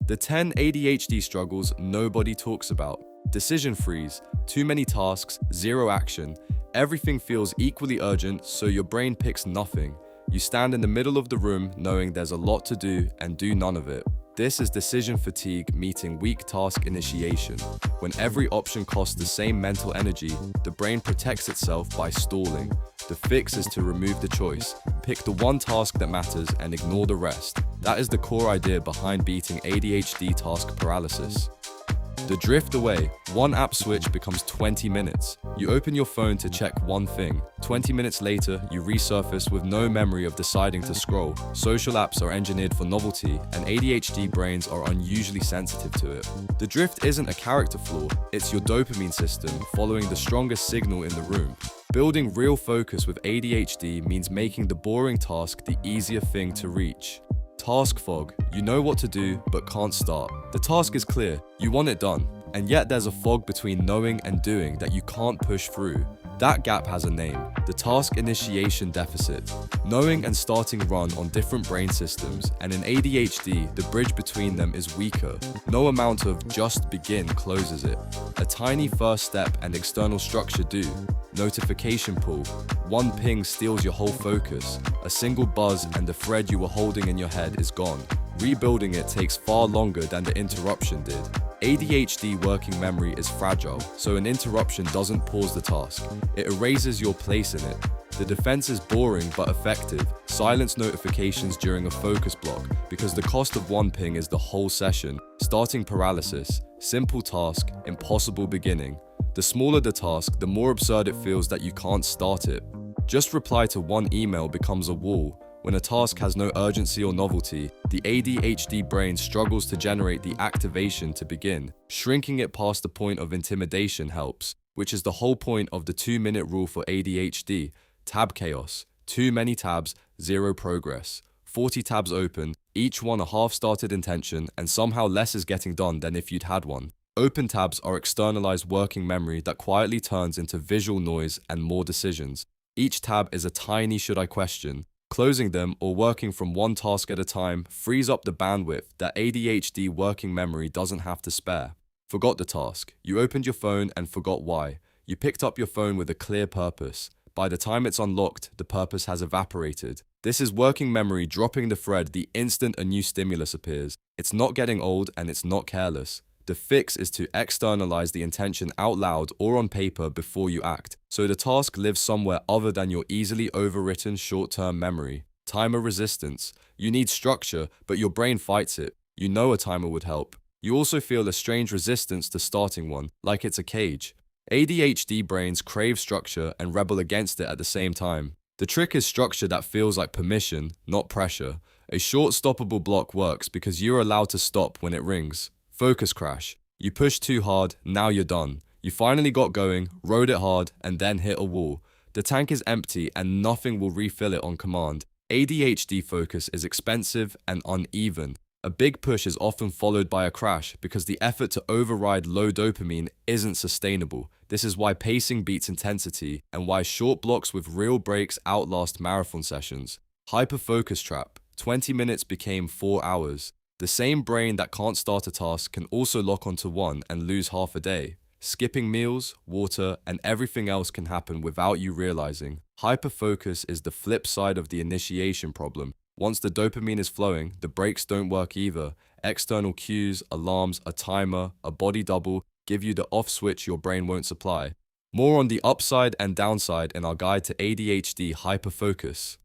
The 10 ADHD struggles nobody talks about. Decision freeze, too many tasks, zero action. Everything feels equally urgent, so your brain picks nothing. You stand in the middle of the room knowing there's a lot to do and do none of it. This is decision fatigue meeting weak task initiation. When every option costs the same mental energy, the brain protects itself by stalling. The fix is to remove the choice. Pick the one task that matters and ignore the rest. That is the core idea behind beating ADHD task paralysis. The drift away, one app switch becomes 20 minutes. You open your phone to check one thing. 20 minutes later, you resurface with no memory of deciding to scroll. Social apps are engineered for novelty, and ADHD brains are unusually sensitive to it. The drift isn't a character flaw, it's your dopamine system following the strongest signal in the room. Building real focus with ADHD means making the boring task the easier thing to reach. Task fog. You know what to do, but can't start. The task is clear, you want it done, and yet there's a fog between knowing and doing that you can't push through. That gap has a name, the task initiation deficit. Knowing and starting run on different brain systems, and in ADHD, the bridge between them is weaker. No amount of just begin closes it. A tiny first step and external structure do. Notification pull. One ping steals your whole focus. A single buzz and the thread you were holding in your head is gone. Rebuilding it takes far longer than the interruption did. ADHD working memory is fragile, so an interruption doesn't pause the task. It erases your place in it. The defense is boring but effective. Silence notifications during a focus block, because the cost of one ping is the whole session. Starting paralysis. Simple task, impossible beginning. The smaller the task, the more absurd it feels that you can't start it. Just reply to one email becomes a wall. When a task has no urgency or novelty, the ADHD brain struggles to generate the activation to begin. Shrinking it past the point of intimidation helps, which is the whole point of the 2-minute rule for ADHD. Tab chaos. Too many tabs, zero progress. 40 tabs open, each one a half-started intention, and somehow less is getting done than if you'd had one. Open tabs are externalized working memory that quietly turns into visual noise and more decisions. Each tab is a tiny should I question. Closing them or working from one task at a time frees up the bandwidth that ADHD working memory doesn't have to spare. Forgot the task. You opened your phone and forgot why. You picked up your phone with a clear purpose. By the time it's unlocked, the purpose has evaporated. This is working memory dropping the thread the instant a new stimulus appears. It's not getting old and it's not careless. The fix is to externalize the intention out loud or on paper before you act, so the task lives somewhere other than your easily overwritten short-term memory. Timer resistance. You need structure, but your brain fights it. You know a timer would help. You also feel a strange resistance to starting one, like it's a cage. ADHD brains crave structure and rebel against it at the same time. The trick is structure that feels like permission, not pressure. A short stoppable block works because you're allowed to stop when it rings. Focus crash. You pushed too hard, now you're done. You finally got going, rode it hard, and then hit a wall. The tank is empty and nothing will refill it on command. ADHD focus is expensive and uneven. A big push is often followed by a crash because the effort to override low dopamine isn't sustainable. This is why pacing beats intensity and why short blocks with real breaks outlast marathon sessions. Hyperfocus trap. 20 minutes became 4 hours. The same brain that can't start a task can also lock onto one and lose half a day. Skipping meals, water, and everything else can happen without you realizing. Hyperfocus is the flip side of the initiation problem. Once the dopamine is flowing, the brakes don't work either. External cues, alarms, a timer, a body double give you the off switch your brain won't supply. More on the upside and downside in our guide to ADHD hyperfocus.